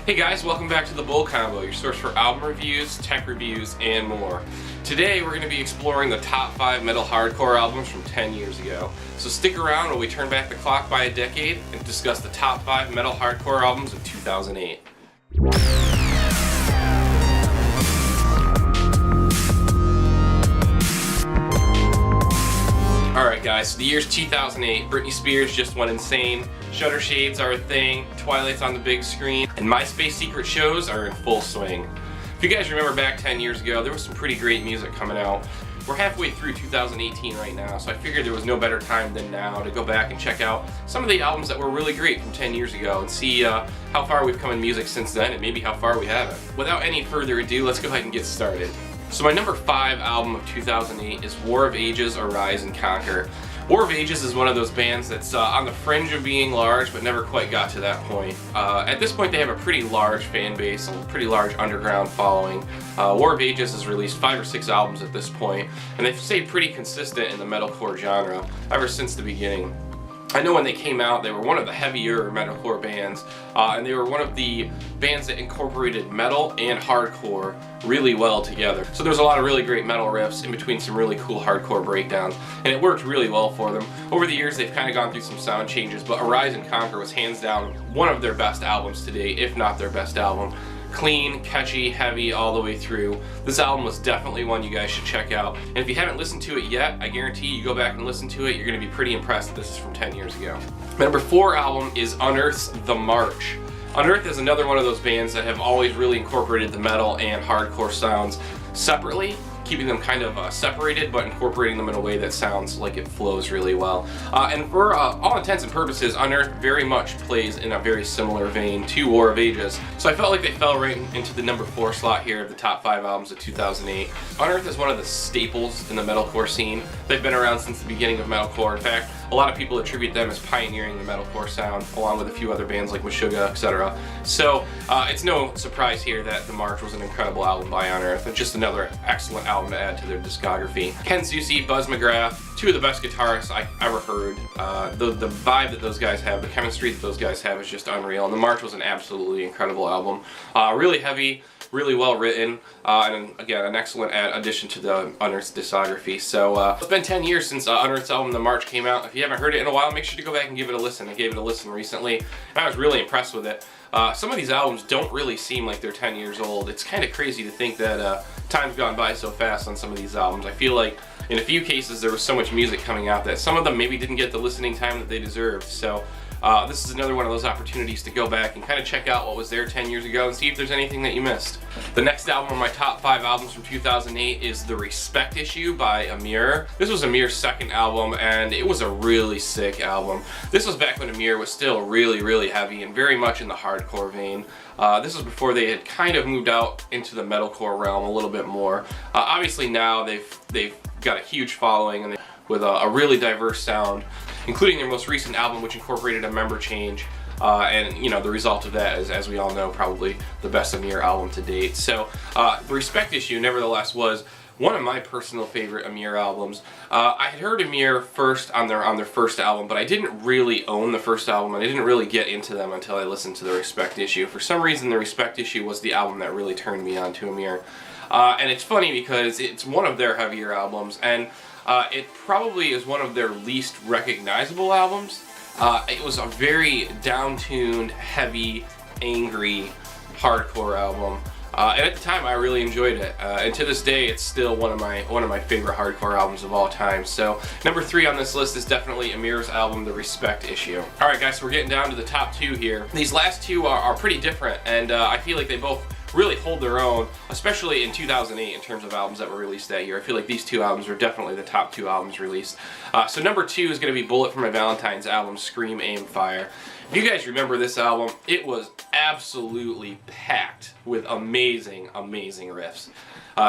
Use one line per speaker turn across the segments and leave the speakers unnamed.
Hey guys, welcome back to the Bull Combo, your source for album reviews, tech reviews, and more. Today we're going to be exploring the top 5 metal hardcore albums from 10 years ago. So stick around while we turn back the clock by a decade and discuss the top 5 metal hardcore albums of 2008. Alright guys, so the year's 2008, Britney Spears just went insane, Shutter Shades are a thing, Twilight's on the big screen, and MySpace secret shows are in full swing. If you guys remember back 10 years ago, there was some pretty great music coming out. We're halfway through 2018 right now, so I figured there was no better time than now to go back and check out some of the albums that were really great from 10 years ago and see how far we've come in music since then and maybe how far we haven't. Without any further ado, let's go ahead and get started. So my number 5 album of 2008 is War of Ages, Arise and Conquer. War of Ages is one of those bands that's on the fringe of being large but never quite got to that point. At this point they have a pretty large fan base, a pretty large underground following. War of Ages has released 5 or 6 albums at this point, and they've stayed pretty consistent in the metalcore genre ever since the beginning. I know when they came out, they were one of the heavier metalcore bands, and they were one of the bands that incorporated metal and hardcore really well together. So there's a lot of really great metal riffs in between some really cool hardcore breakdowns, and it worked really well for them. Over the years, they've kind of gone through some sound changes, but Arise and Conquer was hands down one of their best albums to date, if not their best album. Clean, catchy, heavy all the way through. This album was definitely one you guys should check out. And if you haven't listened to it yet, I guarantee you go back and listen to it, you're going to be pretty impressed that this is from 10 years ago. My number 4 album is Unearth's The March. Unearth is another one of those bands that have always really incorporated the metal and hardcore sounds separately, keeping them kind of separated, but incorporating them in a way that sounds like it flows really well. And for all intents and purposes, Unearth very much plays in a very similar vein to War of Ages. So I felt like they fell right into the number 4 slot here of the top 5 albums of 2008. Unearth is one of the staples in the metalcore scene. They've been around since the beginning of metalcore. In fact, a lot of people attribute them as pioneering the metalcore sound, along with a few other bands like Meshuggah, etc. So it's no surprise here that The March was an incredible album by Unearth, and just another excellent album to add to their discography. Ken Susi, Buzz McGrath, 2 of the best guitarists I ever heard. The vibe that those guys have, the chemistry that those guys have is just unreal, and The March was an absolutely incredible album. Really heavy, really well written, and again, an excellent addition to the Unearth's discography. So it's been 10 years since Unearth's album The March came out. If you haven't heard it in a while, make sure to go back and give it a listen. I gave it a listen recently, and I was really impressed with it. Some of these albums don't really seem like they're 10 years old. It's kind of crazy to think that time's gone by so fast on some of these albums. I feel like in a few cases there was so much music coming out that some of them maybe didn't get the listening time that they deserved. So this is another one of those opportunities to go back and kind of check out what was there 10 years ago and see if there's anything that you missed. The next album on my top 5 albums from 2008 is The Respect Issue by Emmure. This was Emmure's second album, and it was a really sick album. This was back when Emmure was still really heavy and very much in the hardcore vein. This was before they had kind of moved out into the metalcore realm a little bit more. Obviously now they've got a huge following and with a really diverse sound, including their most recent album, which incorporated a member change. And you know, the result of that is, as we all know, probably the best Emmure album to date. So The Respect Issue, nevertheless, was one of my personal favorite Emmure albums. I had heard Emmure first on their first album, but I didn't really own the first album, and I didn't really get into them until I listened to The Respect Issue. For some reason, The Respect Issue was the album that really turned me on to Emmure. And it's funny because it's one of their heavier albums, and it probably is one of their least recognizable albums. It was a very down-tuned, heavy, angry, hardcore album. And at the time, I really enjoyed it. And to this day, it's still one of my favorite hardcore albums of all time. So number 3 on this list is definitely Emmure's album, The Respect Issue. All right, guys, so we're getting down to the top 2 here. These last 2 are pretty different, and I feel like they both really hold their own, especially in 2008 in terms of albums that were released that year. I feel like these 2 albums are definitely the top 2 albums released. So number 2 is going to be Bullet for My Valentine's album, Scream, Aim, Fire. If you guys remember this album, it was absolutely packed with amazing riffs.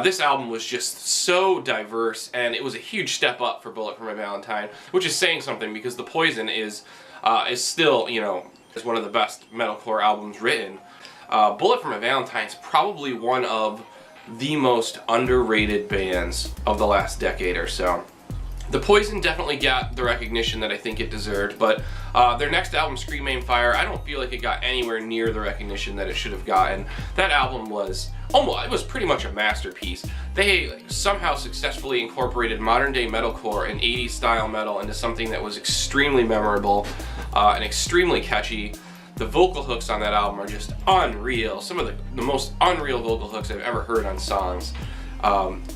This album was just so diverse, and it was a huge step up for Bullet for My Valentine, which is saying something because The Poison is still, you know, is one of the best metalcore albums written. Bullet for My Valentine is probably one of the most underrated bands of the last decade or so. The Poison definitely got the recognition that I think it deserved, but their next album, Scream Aim Fire, I don't feel like it got anywhere near the recognition that it should have gotten. That album was it was pretty much a masterpiece. They somehow successfully incorporated modern day metalcore and 80s style metal into something that was extremely memorable and extremely catchy. The vocal hooks on that album are just unreal. Some of the most unreal vocal hooks I've ever heard on songs.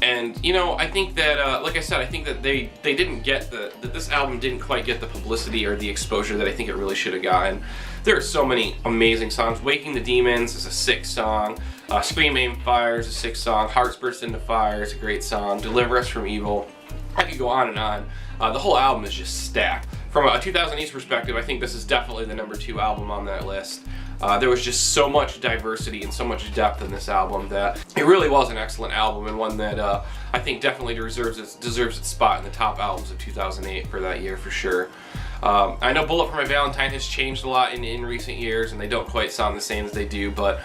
And you know, I think that, like I said, I think that they didn't get that this album didn't quite get the publicity or the exposure that I think it really should have gotten. There are so many amazing songs. Waking the Demons is a sick song. Scream Aim Fire is a sick song. Hearts Burst Into Fire is a great song. Deliver Us From Evil. I could go on and on. The whole album is just stacked. From a 2008's perspective, I think this is definitely the #2 album on that list. There was just so much diversity and so much depth in this album that it really was an excellent album, and one that I think definitely deserves its spot in the top albums of 2008 for that year for sure. I know Bullet for My Valentine has changed a lot in recent years, and they don't quite sound the same as they do, but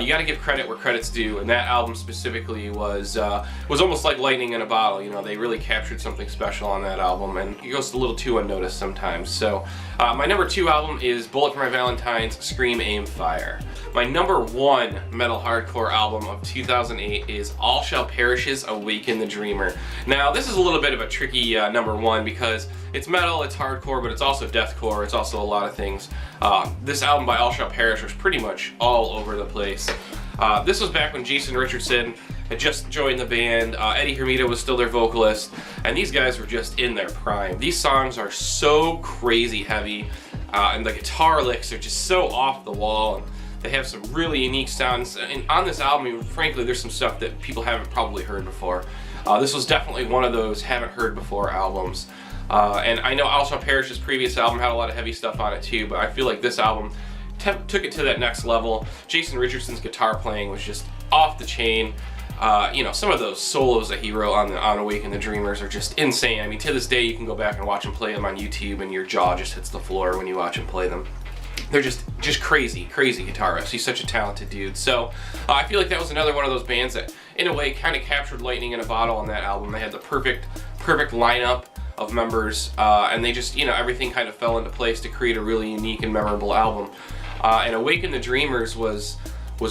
you got to give credit where credit's due, and that album specifically was almost like lightning in a bottle. You know, they really captured something special on that album, and it goes a little too unnoticed sometimes. So my #2 album is Bullet for My Valentine's Scream Aim Fire. My #1 metal hardcore album of 2008 is All Shall Perish's Awaken the Dreamer. Now, this is a little bit of a tricky #1 because it's metal, it's hardcore, but it's also deathcore, it's also a lot of things. This album by All Shall Perish was pretty much all over the place. This was back when Jason Richardson had just joined the band, Eddie Hermida was still their vocalist, and these guys were just in their prime. These songs are so crazy heavy, and the guitar licks are just so off the wall, and they have some really unique sounds. And on this album, frankly, there's some stuff that people haven't probably heard before. This was definitely one of those haven't heard before albums. And I know All Shall Perish's previous album had a lot of heavy stuff on it too, but I feel like this album took it to that next level. Jason Richardson's guitar playing was just off the chain. You know, some of those solos that he wrote on Awaken the Dreamers are just insane. I mean, to this day, you can go back and watch him play them on YouTube, and your jaw just hits the floor when you watch him play them. They're just crazy guitar riffs. He's such a talented dude. So I feel like that was another one of those bands that, in a way, kind of captured lightning in a bottle on that album. They had the perfect lineup of members, and they just, you know, everything kind of fell into place to create a really unique and memorable album. And Awaken the Dreamers was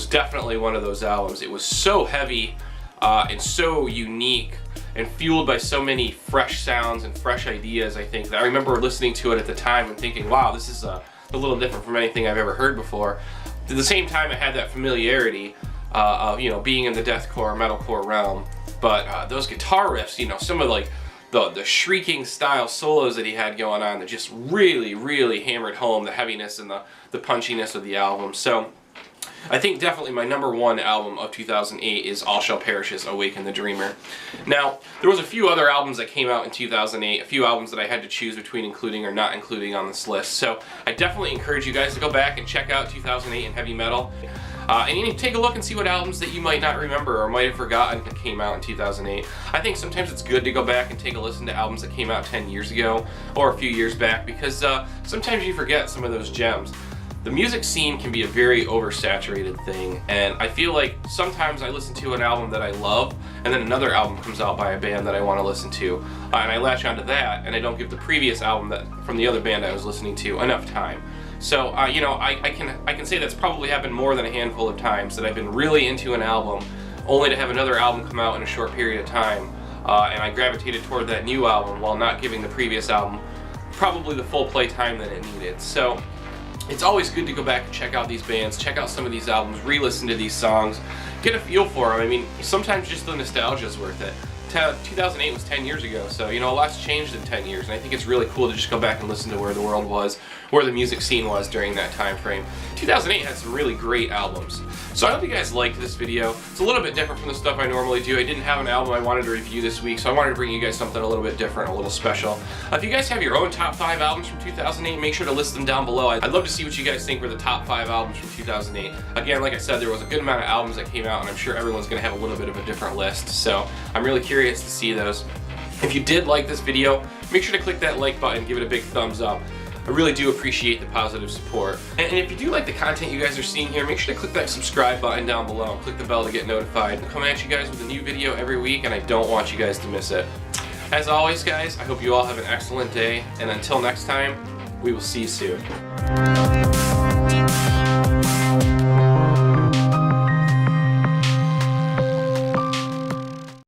definitely one of those albums. It was so heavy and so unique and fueled by so many fresh sounds and fresh ideas, I think, that I remember listening to it at the time and thinking, wow, this is a little different from anything I've ever heard before. At the same time, it had that familiarity of, you know, being in the deathcore, metalcore realm. But those guitar riffs, you know, some of like the shrieking style solos that he had going on that just really hammered home the heaviness and the punchiness of the album. So I think definitely my #1 album of 2008 is All Shall Perish's Awaken the Dreamer. Now, there was a few other albums that came out in 2008, a few albums that I had to choose between including or not including on this list. So I definitely encourage you guys to go back and check out 2008 in heavy metal. And you need to take a look and see what albums that you might not remember or might have forgotten that came out in 2008. I think sometimes it's good to go back and take a listen to albums that came out 10 years ago or a few years back, because sometimes you forget some of those gems. The music scene can be a very oversaturated thing, and I feel like sometimes I listen to an album that I love, and then another album comes out by a band that I want to listen to, and I latch onto that, and I don't give the previous album from the other band I was listening to enough time. So, you know, I can say that's probably happened more than a handful of times, that I've been really into an album, only to have another album come out in a short period of time, and I gravitated toward that new album while not giving the previous album probably the full play time that it needed. So it's always good to go back and check out these bands, check out some of these albums, re-listen to these songs, get a feel for them. I mean, sometimes just the nostalgia is worth it. 2008 was 10 years ago, so, you know, a lot's changed in 10 years, and I think it's really cool to just go back and listen to where the world was, where the music scene was during that time frame. 2008 had some really great albums. So I hope you guys liked this video. It's a little bit different from the stuff I normally do. I didn't have an album I wanted to review this week, so I wanted to bring you guys something a little bit different, a little special. If you guys have your own top 5 albums from 2008, make sure to list them down below. I'd love to see what you guys think were the top 5 albums from 2008. Again, like I said, there was a good amount of albums that came out, and I'm sure everyone's going to have a little bit of a different list, so I'm really curious to see those. If you did like this video, make sure to click that like button, give it a big thumbs up. I really do appreciate the positive support. And if you do like the content you guys are seeing here, make sure to click that subscribe button down below and click the bell to get notified. I'm coming at you guys with a new video every week, and I don't want you guys to miss it. As always, guys, I hope you all have an excellent day, and until next time, we will see you soon.